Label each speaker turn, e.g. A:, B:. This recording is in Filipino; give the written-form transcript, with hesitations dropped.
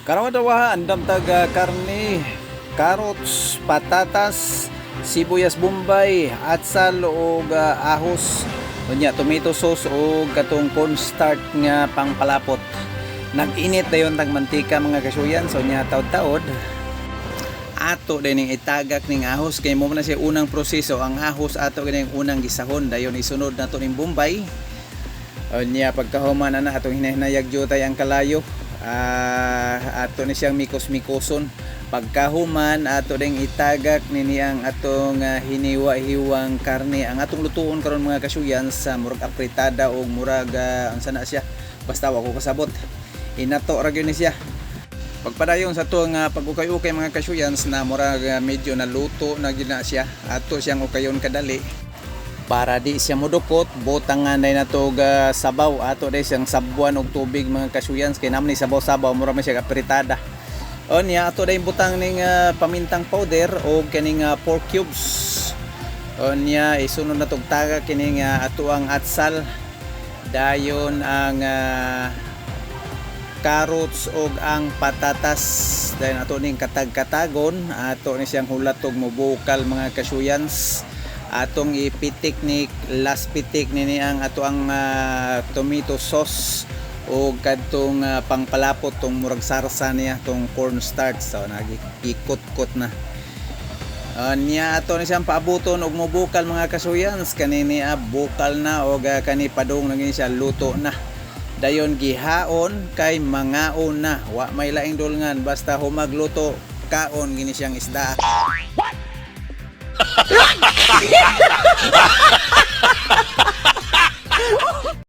A: Karawadawa andam taga karne, carrots, patatas, sibuyas bombay, atsal o ahos, unya tomato sauce o katong cornstarch nga pangpalapot. Nag-init dayon tag mantika mga kasuyan, so nya taod-taod. Ato din itagak ning ahos kay mo na siya unang proseso. Ang ahos ato ganing unang gisahon, dayon isunod nato ning bombay. Unya pagkahuman na atong hinahinayag jutay ang kalayo. Ato ni siyang mikos-mikoson. Pagkahuman ato ding itagak nini ang atong hiniwa-hiwang karne. Ang atong lutuon karon mga kasuyan sa murag apritada o murag unsa na siya, basta wa ko kasabot, inato ra gyud ni siya. Pagpadayon sa to nga pag-ukay-ukay mga kasuyans na murag medyo naluto na gyud na siya, ato siyang ukayon kadali para di siya modukot. Butangan na to sabaw, ato day siyang sabuan og tubig mga kasuyans kay naman ni sabaw-sabaw mura man siya apritada. Onya ato day butang ning pamintang powder o kaning pork cubes. Onya isunod na tog taga kining ato ang atsal, dayon ang carrots og ang patatas, dayon ato ning katag-katagon, ato ni siyang hulatog mo bukal mga kasuyans. Atong ipitik ni last pitik nini ang ato ang tomato sauce o kadtong pangpalapot tong murag sarsa niya tong cornstarch, so nagikot-kot na. Niya ato ni siyang paabuton og mobukal mga kasuyans, kanini bukal na og kani padung na gini siya luto na. Dayon gihaon kay mangaon na, wa may laing dulngan, basta humagluto kaon gini siyang isda.